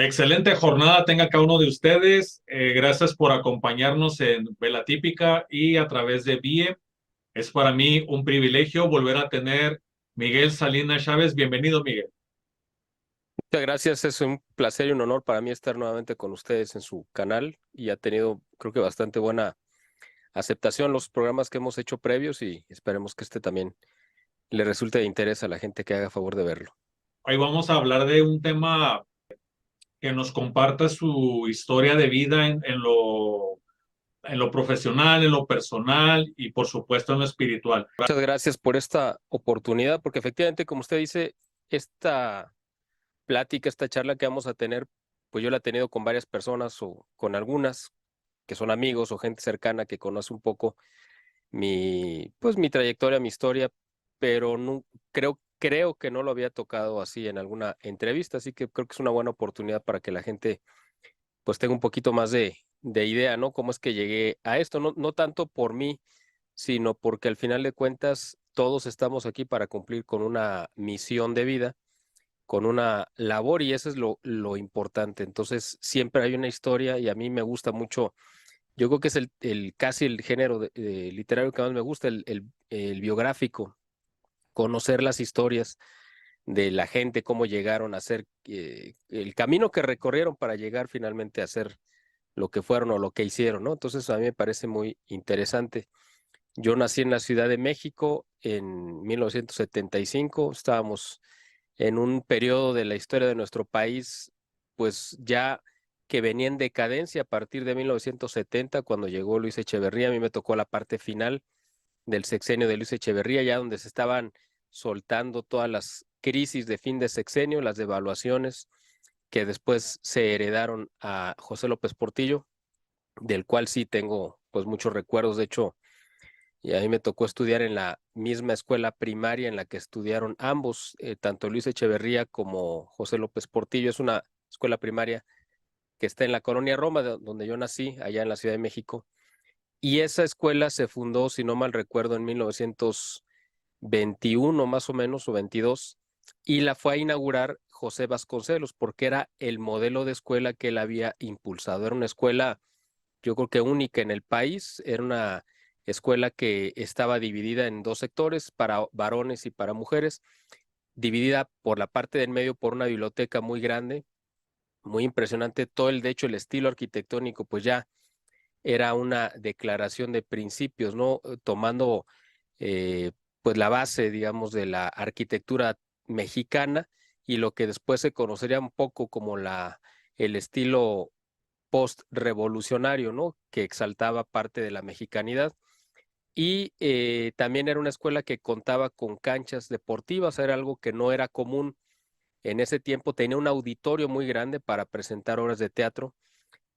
Excelente jornada tenga cada uno de ustedes. Gracias por acompañarnos en Vela Típica y a través de VIE. Es para mí un privilegio volver a tener Miguel Salinas Chávez. Bienvenido, Miguel. Muchas gracias, es un placer y un honor para mí estar nuevamente con ustedes en su canal y ha tenido, creo que bastante buena aceptación los programas que hemos hecho previos y esperemos que este también le resulte de interés a la gente que haga favor de verlo. Hoy vamos a hablar de un tema que nos comparta su historia de vida en lo profesional, en lo personal y por supuesto en lo espiritual. Muchas gracias por esta oportunidad, porque efectivamente, como usted dice, esta plática, esta charla que vamos a tener, pues yo la he tenido con varias personas o con algunas que son amigos o gente cercana que conoce un poco mi trayectoria, mi historia, pero no, creo que no lo había tocado así en alguna entrevista, así que creo que es una buena oportunidad para que la gente pues tenga un poquito más de idea, ¿no? Cómo es que llegué a esto, no tanto por mí, sino porque al final de cuentas todos estamos aquí para cumplir con una misión de vida, con una labor y eso es lo importante. Entonces siempre hay una historia y a mí me gusta mucho. Yo creo que es casi el género literario que más me gusta, el biográfico, conocer las historias de la gente, cómo llegaron a ser, el camino que recorrieron para llegar finalmente a ser lo que fueron o lo que hicieron, ¿no? Entonces a mí me parece muy interesante. Yo nací en la Ciudad de México en 1975, estábamos en un periodo de la historia de nuestro país, pues ya que venía en decadencia a partir de 1970, cuando llegó Luis Echeverría. A mí me tocó la parte final del sexenio de Luis Echeverría, ya donde se estaban soltando todas las crisis de fin de sexenio, las devaluaciones que después se heredaron a José López Portillo, del cual sí tengo pues muchos recuerdos. De hecho, y a mí me tocó estudiar en la misma escuela primaria en la que estudiaron ambos, tanto Luis Echeverría como José López Portillo. Es una escuela primaria que está en la colonia Roma, donde yo nací, allá en la Ciudad de México. Y esa escuela se fundó, si no mal recuerdo, en 1921 más o menos, o 22, y la fue a inaugurar José Vasconcelos, porque era el modelo de escuela que él había impulsado. Era una escuela, yo creo que única en el país, era una escuela que estaba dividida en dos sectores, para varones y para mujeres, dividida por la parte del medio por una biblioteca muy grande, muy impresionante. Todo de hecho, el estilo arquitectónico, pues ya era una declaración de principios, ¿no? Tomando eh, pues la base, digamos, de la arquitectura mexicana y lo que después se conocería un poco como el estilo post-revolucionario, ¿no? Que exaltaba parte de la mexicanidad. Y también era una escuela que contaba con canchas deportivas, era algo que no era común en ese tiempo. Tenía un auditorio muy grande para presentar obras de teatro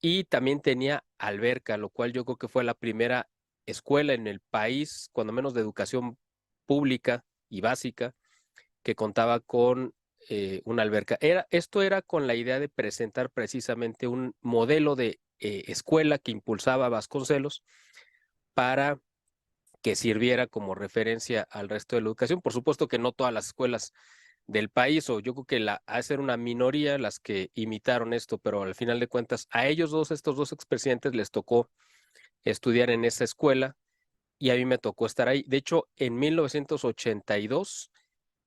y también tenía alberca, lo cual yo creo que fue la primera escuela en el país, cuando menos de educación pública y básica, que contaba con una alberca. Esto era con la idea de presentar precisamente un modelo de escuela que impulsaba Vasconcelos para que sirviera como referencia al resto de la educación. Por supuesto que no todas las escuelas del país, o yo creo que ha de ser una minoría las que imitaron esto, pero al final de cuentas a ellos dos, estos dos expresidentes, les tocó estudiar en esa escuela y a mí me tocó estar ahí. De hecho, en 1982,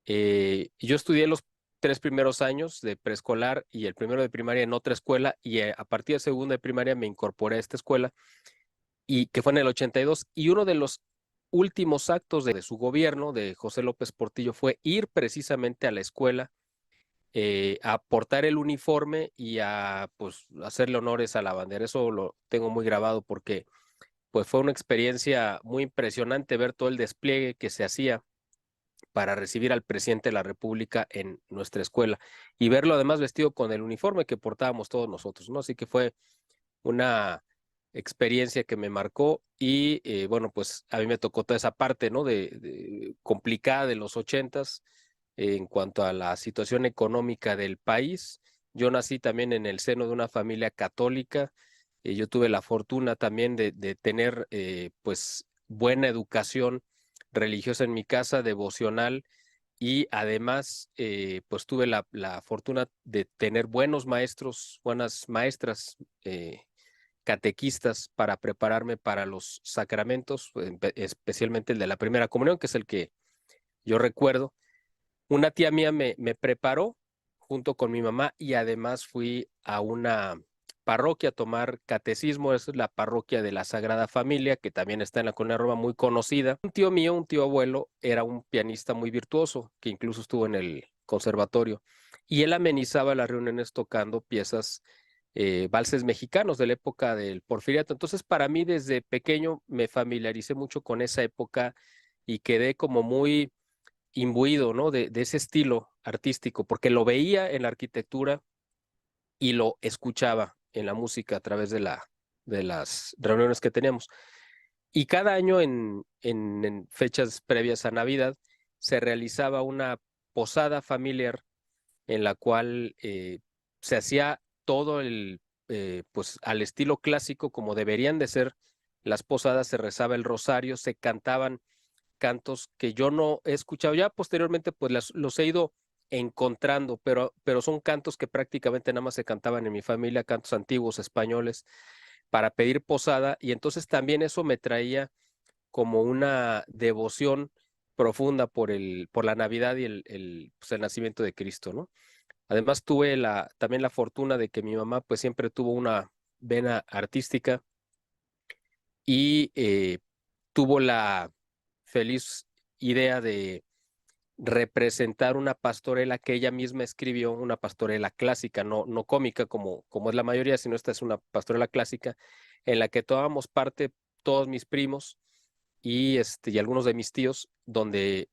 yo estudié los 3 primeros años de preescolar y el primero de primaria en otra escuela y a partir de segundo de primaria me incorporé a esta escuela y que fue en el 82 y uno de los últimos actos de su gobierno, de José López Portillo, fue ir precisamente a la escuela a portar el uniforme y a pues hacerle honores a la bandera. Eso lo tengo muy grabado porque pues fue una experiencia muy impresionante ver todo el despliegue que se hacía para recibir al presidente de la República en nuestra escuela y verlo además vestido con el uniforme que portábamos todos nosotros, ¿no? Así que fue una experiencia que me marcó y bueno, pues a mí me tocó toda esa parte, ¿no? Complicada de los ochentas en cuanto a la situación económica del país. Yo nací también en el seno de una familia católica. Yo tuve la fortuna también de tener pues buena educación religiosa en mi casa, devocional, y además pues tuve la fortuna de tener buenos maestros, buenas maestras catequistas para prepararme para los sacramentos, especialmente el de la primera comunión, que es el que yo recuerdo. Una tía mía me preparó junto con mi mamá y además fui a una parroquia a tomar catecismo. Esa es la parroquia de la Sagrada Familia, que también está en la Colonia Roma, muy conocida. Un tío mío, un tío abuelo, era un pianista muy virtuoso, que incluso estuvo en el conservatorio, y él amenizaba las reuniones tocando piezas, valses mexicanos de la época del Porfiriato. Entonces, para mí, desde pequeño me familiaricé mucho con esa época y quedé como muy imbuido, ¿no? De ese estilo artístico, porque lo veía en la arquitectura y lo escuchaba en la música a través de las reuniones que teníamos. Y cada año en fechas previas a Navidad se realizaba una posada familiar en la cual se hacía todo pues al estilo clásico, como deberían de ser las posadas. Se rezaba el rosario, se cantaban cantos que yo no he escuchado. Ya posteriormente pues los he ido encontrando, pero son cantos que prácticamente nada más se cantaban en mi familia, cantos antiguos españoles para pedir posada, y entonces también eso me traía como una devoción profunda por la Navidad y pues el nacimiento de Cristo, ¿no? Además tuve también la fortuna de que mi mamá pues siempre tuvo una vena artística y tuvo la feliz idea de representar una pastorela que ella misma escribió, una pastorela clásica, no cómica como es la mayoría, sino esta es una pastorela clásica en la que tomábamos parte todos mis primos y algunos de mis tíos, donde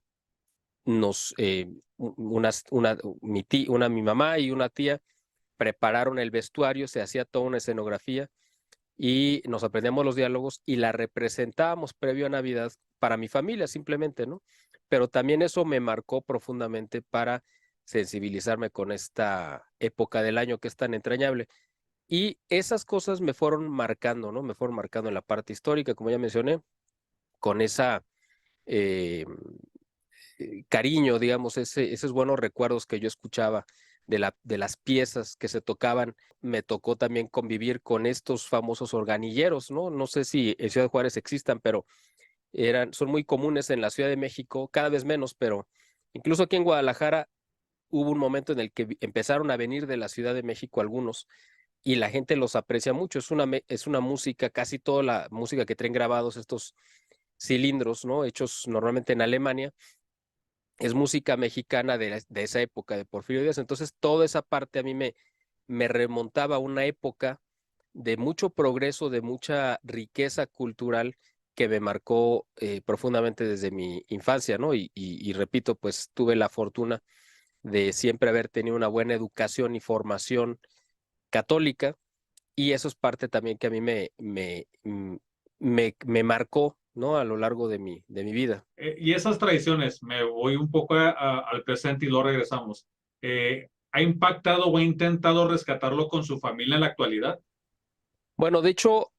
nos, mi mamá y una tía prepararon el vestuario, se hacía toda una escenografía y nos aprendíamos los diálogos y la representábamos previo a Navidad para mi familia simplemente, ¿no? Pero también eso me marcó profundamente para sensibilizarme con esta época del año que es tan entrañable. Y esas cosas me fueron marcando, ¿no? Me fueron marcando en la parte histórica, como ya mencioné, con esa eh, cariño, digamos, esos buenos recuerdos que yo escuchaba de las piezas que se tocaban. Me tocó también convivir con estos famosos organilleros, ¿no? No sé si en Ciudad Juárez existan, pero son muy comunes en la Ciudad de México, cada vez menos, pero incluso aquí en Guadalajara hubo un momento en el que empezaron a venir de la Ciudad de México algunos y la gente los aprecia mucho. Es una música, casi toda la música que traen grabados estos cilindros, ¿no? Hechos normalmente en Alemania, es música mexicana de esa época de Porfirio Díaz. Entonces, toda esa parte a mí me remontaba a una época de mucho progreso, de mucha riqueza cultural que me marcó profundamente desde mi infancia, ¿no? Y repito, pues tuve la fortuna de siempre haber tenido una buena educación y formación católica, y eso es parte también que a mí me marcó, ¿no? A lo largo de mi vida. Y esas tradiciones, me voy un poco al presente y luego regresamos. ¿Ha impactado o ha intentado rescatarlo con su familia en la actualidad? Bueno, de hecho,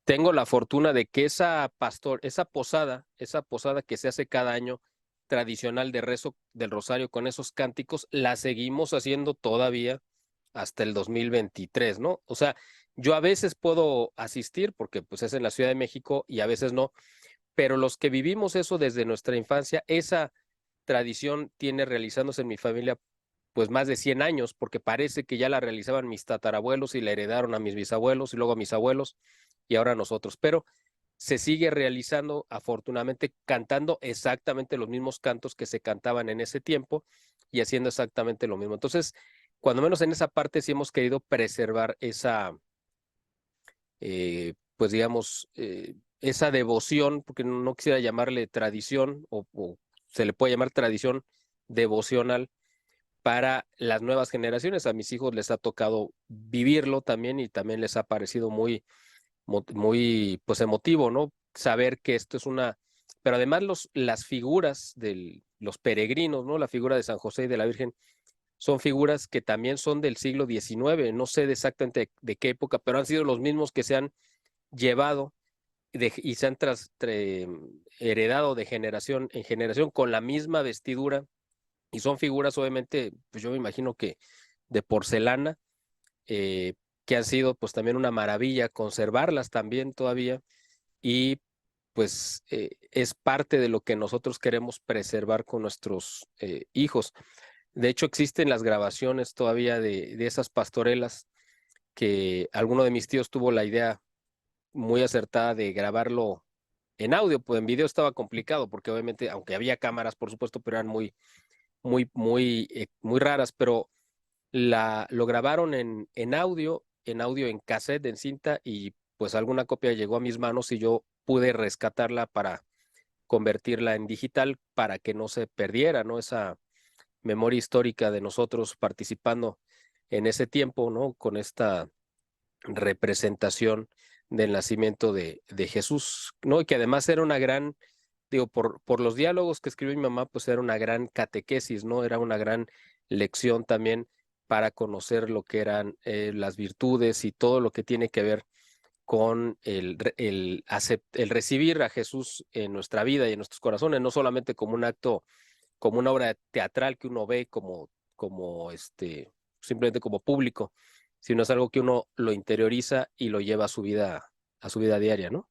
tengo la fortuna de que esa posada que se hace cada año tradicional de rezo del Rosario con esos cánticos, la seguimos haciendo todavía hasta el 2023, ¿no? O sea, yo a veces puedo asistir porque pues es en la Ciudad de México y a veces no, pero los que vivimos eso desde nuestra infancia, esa tradición tiene realizándose en mi familia pues más de 100 años, porque parece que ya la realizaban mis tatarabuelos y la heredaron a mis bisabuelos y luego a mis abuelos y ahora a nosotros. Pero se sigue realizando, afortunadamente, cantando exactamente los mismos cantos que se cantaban en ese tiempo y haciendo exactamente lo mismo. Entonces, cuando menos en esa parte sí hemos querido preservar pues digamos, esa devoción, porque no quisiera llamarle tradición o se le puede llamar tradición devocional para las nuevas generaciones. A mis hijos les ha tocado vivirlo también y también les ha parecido muy pues emotivo, ¿no? Saber que esto es pero además las figuras de los peregrinos, ¿no? La figura de San José y de la Virgen son figuras que también son del siglo XIX, no sé exactamente de qué época, pero han sido los mismos que se han llevado y se han heredado de generación en generación con la misma vestidura, y son figuras obviamente, pues yo me imagino que de porcelana, que han sido pues también una maravilla conservarlas también todavía y pues es parte de lo que nosotros queremos preservar con nuestros hijos. De hecho, existen las grabaciones todavía de esas pastorelas que alguno de mis tíos tuvo la idea muy acertada de grabarlo en audio, pues en video estaba complicado porque obviamente, aunque había cámaras, por supuesto, pero eran muy raras, pero lo grabaron en audio, en cassette, en cinta, y pues alguna copia llegó a mis manos y yo pude rescatarla para convertirla en digital para que no se perdiera, ¿no? Esa memoria histórica de nosotros participando en ese tiempo, ¿no? Con esta representación del nacimiento de Jesús, ¿no? Y que además era una gran, digo, por los diálogos que escribió mi mamá, pues era una gran catequesis, ¿no? Era una gran lección también para conocer lo que eran las virtudes y todo lo que tiene que ver con el recibir a Jesús en nuestra vida y en nuestros corazones, no solamente como un acto, como una obra teatral que uno ve simplemente como público, sino es algo que uno lo interioriza y lo lleva a su vida diaria, ¿no?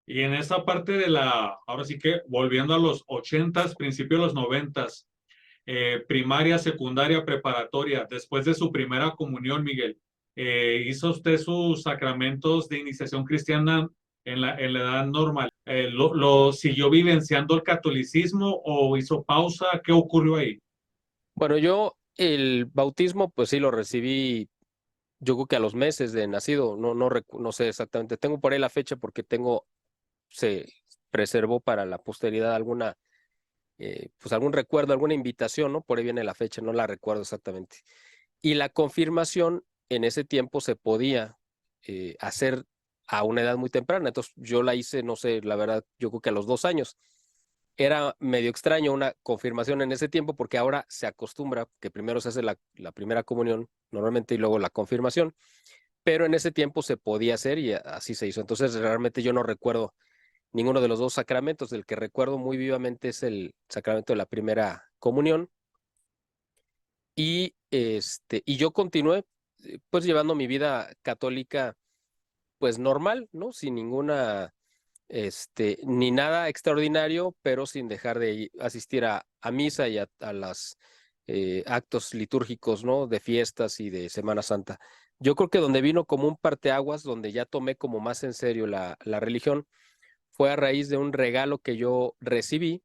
Y en esa parte de ahora sí que volviendo a los ochentas, principios de los noventas, primaria, secundaria, preparatoria, después de su primera comunión, Miguel, ¿hizo usted sus sacramentos de iniciación cristiana en la edad normal? ¿Lo siguió vivenciando el catolicismo o hizo pausa? ¿Qué ocurrió ahí? Bueno, yo el bautismo, pues sí lo recibí, yo creo que a los meses de nacido, no sé exactamente, tengo por ahí la fecha porque se preservó para la posteridad pues algún recuerdo, alguna invitación, ¿no? Por ahí viene la fecha, no la recuerdo exactamente. Y la confirmación en ese tiempo se podía hacer a una edad muy temprana, entonces yo la hice, no sé, la verdad, yo creo que a los 2 años. Era medio extraño una confirmación en ese tiempo porque ahora se acostumbra que primero se hace la primera comunión normalmente y luego la confirmación, pero en ese tiempo se podía hacer y así se hizo. Entonces realmente yo no recuerdo ninguno de los dos sacramentos. El que recuerdo muy vivamente es el sacramento de la primera comunión y yo continué pues llevando mi vida católica pues normal, ¿no? Sin ninguna ni nada extraordinario, pero sin dejar de asistir a misa y a los actos litúrgicos, ¿no? De fiestas y de Semana Santa. Yo creo que donde vino como un parteaguas, donde ya tomé como más en serio la religión, fue a raíz de un regalo que yo recibí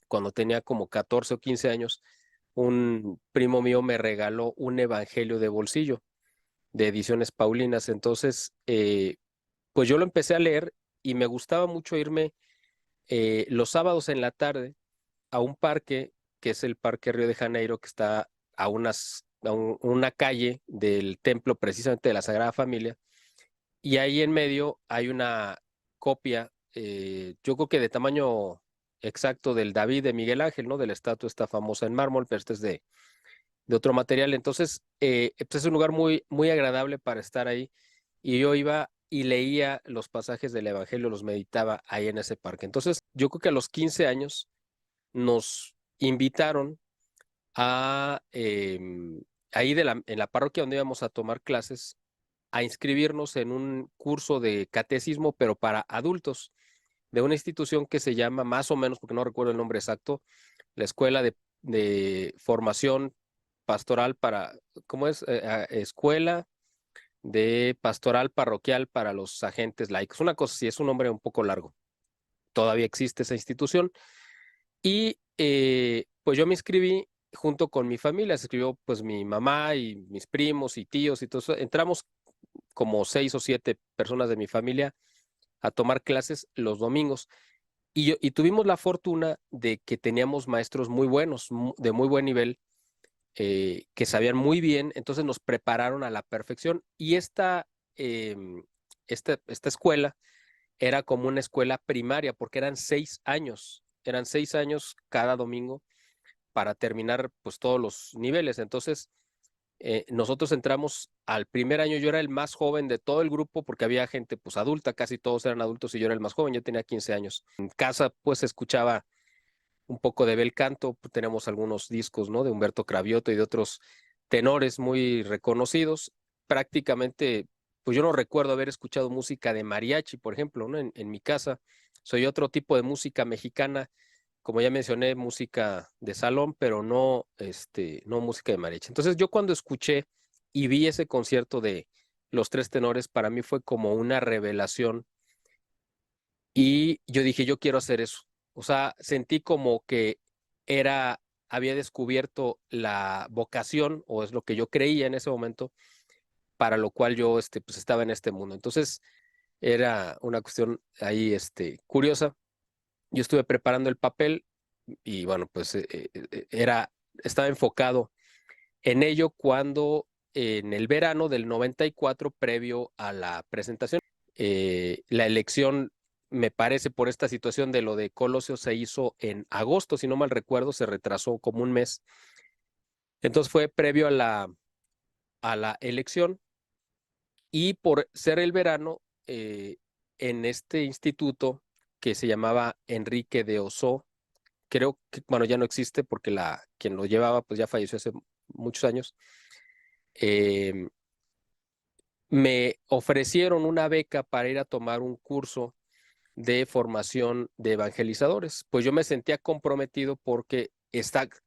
cuando tenía como 14 o 15 años. Un primo mío me regaló un evangelio de bolsillo de Ediciones Paulinas. Entonces, pues yo lo empecé a leer y me gustaba mucho irme los sábados en la tarde a un parque, que es el Parque Río de Janeiro, que está una calle del templo precisamente de la Sagrada Familia, y ahí en medio hay una copia, yo creo que de tamaño exacto del David de Miguel Ángel, ¿no? De la estatua esta famosa en mármol, pero este es de otro material. Entonces, pues es un lugar muy agradable para estar ahí. Y yo iba y leía los pasajes del Evangelio, los meditaba ahí en ese parque. Entonces, yo creo que a los 15 años nos invitaron a ahí en la parroquia donde íbamos a tomar clases, a inscribirnos en un curso de catecismo, pero para adultos, de una institución que se llama, más o menos, porque no recuerdo el nombre exacto, la Escuela de Formación Pastoral ¿cómo es? Escuela de Pastoral Parroquial para los Agentes Laicos. Una cosa sí, es un nombre un poco largo. Todavía existe esa institución. Y pues yo me inscribí junto con mi familia, se escribió pues mi mamá y mis primos y tíos y todo eso. Entramos como 6 o 7 personas de mi familia a tomar clases los domingos. Y tuvimos la fortuna de que teníamos maestros muy buenos, de muy buen nivel, que sabían muy bien, entonces nos prepararon a la perfección. Y esta escuela era como una escuela primaria, porque eran 6 años cada domingo para terminar pues todos los niveles. Entonces, nosotros entramos al primer año, yo era el más joven de todo el grupo porque había gente pues adulta, casi todos eran adultos y yo era el más joven, yo tenía 15 años. En casa pues escuchaba un poco de bel canto, pues, tenemos algunos discos, ¿no? De Humberto Cravioto y de otros tenores muy reconocidos. Prácticamente, pues yo no recuerdo haber escuchado música de mariachi, por ejemplo, ¿no? En mi casa. Soy otro tipo de música mexicana, como ya mencioné, música de salón, pero no, no música de mariachi. Entonces yo cuando escuché y vi ese concierto de los tres tenores, para mí fue como una revelación y yo dije, yo quiero hacer eso. O sea, sentí como que había descubierto la vocación, o es lo que yo creía en ese momento, para lo cual yo, pues estaba en este mundo. Entonces, era una cuestión ahí, curiosa. Yo estuve preparando el papel y bueno, pues estaba enfocado en ello cuando en el verano del 94, previo a la presentación, la elección, me parece, por esta situación de lo de Colosio, se hizo en agosto, si no mal recuerdo, se retrasó como un mes. Entonces fue previo a la elección y por ser el verano, en este instituto que se llamaba Enrique de Ossó, creo que, bueno, ya no existe porque quien lo llevaba pues ya falleció hace muchos años. Me ofrecieron una beca para ir a tomar un curso de formación de evangelizadores. Pues yo me sentía comprometido porque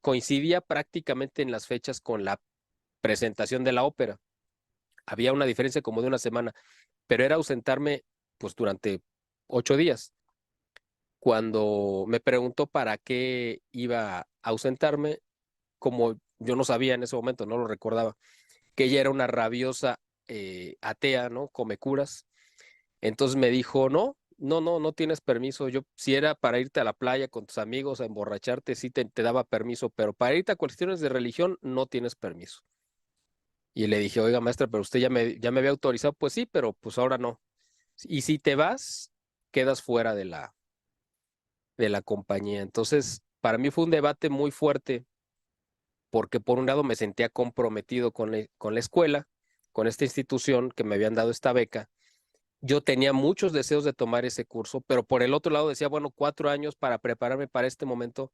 coincidía prácticamente en las fechas con la presentación de la ópera. Había una diferencia como de una semana, pero era ausentarme pues durante 8 días. Cuando me preguntó para qué iba a ausentarme, como yo no sabía en ese momento, no lo recordaba, que ella era una rabiosa atea, ¿no? Come curas. Entonces me dijo, no tienes permiso. Yo, si era para irte a la playa con tus amigos a emborracharte, sí te daba permiso, pero para irte a cuestiones de religión no tienes permiso. Y le dije, oiga, maestra, pero usted ya me había autorizado. Pues sí, pero pues ahora no. Y si te vas, quedas fuera de la compañía. Entonces, para mí fue un debate muy fuerte porque por un lado me sentía comprometido con la escuela, con esta institución que me habían dado esta beca. Yo tenía muchos deseos de tomar ese curso, pero por el otro lado decía, bueno, 4 años para prepararme para este momento,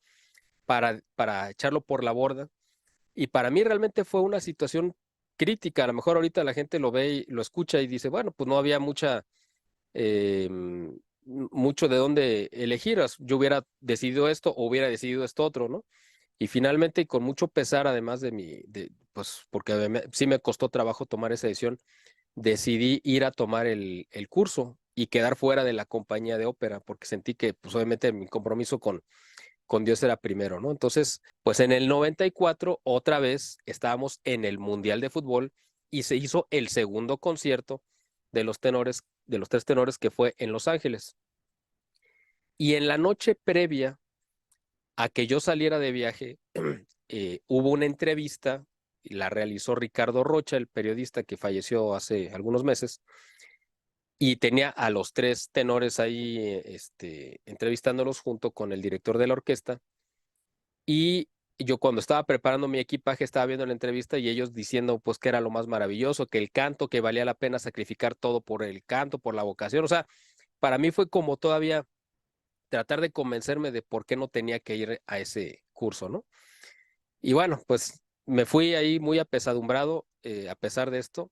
para echarlo por la borda. Y para mí realmente fue una situación crítica. A lo mejor ahorita la gente lo ve y lo escucha y dice, bueno, pues no había eh, mucho de dónde elegir. Yo hubiera decidido esto o hubiera decidido esto otro, ¿no? Y finalmente, y con mucho pesar, además pues porque sí me costó trabajo tomar esa decisión, decidí ir a tomar el curso y quedar fuera de la compañía de ópera, porque sentí que, pues obviamente, mi compromiso con Dios era primero, ¿no? Entonces, pues en el 94, otra vez, estábamos en el Mundial de Fútbol y se hizo el segundo concierto de los tenores, de los tres tenores, que fue en Los Ángeles. Y en la noche previa a que yo saliera de viaje, hubo una entrevista, y la realizó Ricardo Rocha, el periodista que falleció hace algunos meses, y tenía a los tres tenores ahí, entrevistándolos junto con el director de la orquesta. Y yo, cuando estaba preparando mi equipaje, estaba viendo la entrevista y ellos diciendo pues que era lo más maravilloso, que el canto, que valía la pena sacrificar todo por el canto, por la vocación. O sea, para mí fue como todavía tratar de convencerme de por qué no tenía que ir a ese curso, ¿no? Y bueno, pues me fui ahí muy apesadumbrado, a pesar de esto.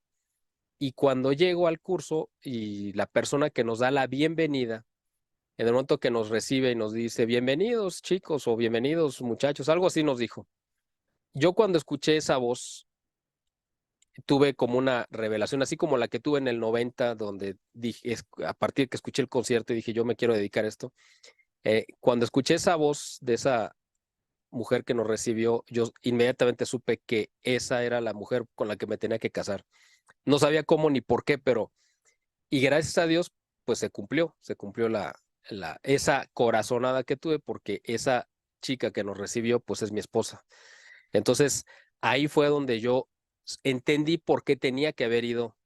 Y cuando llego al curso y la persona que nos da la bienvenida, en el momento que nos recibe y nos dice, bienvenidos chicos o bienvenidos muchachos, algo así nos dijo. Yo, cuando escuché esa voz, tuve como una revelación, así como la que tuve en el 90, donde dije, a partir que escuché el concierto y dije, yo me quiero dedicar a esto. Cuando escuché esa voz de esa mujer que nos recibió, yo inmediatamente supe que esa era la mujer con la que me tenía que casar. No sabía cómo ni por qué, pero, y gracias a Dios, pues se cumplió esa corazonada que tuve, porque esa chica que nos recibió, pues es mi esposa. Entonces, ahí fue donde yo entendí por qué tenía que haber ido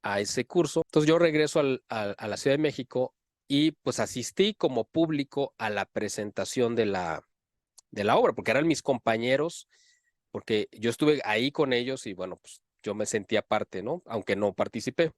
a ese curso. Entonces yo regreso a la Ciudad de México y pues asistí como público a la presentación de la obra, porque eran mis compañeros, porque yo estuve ahí con ellos y bueno, pues yo me sentía parte, ¿no? Aunque no participé.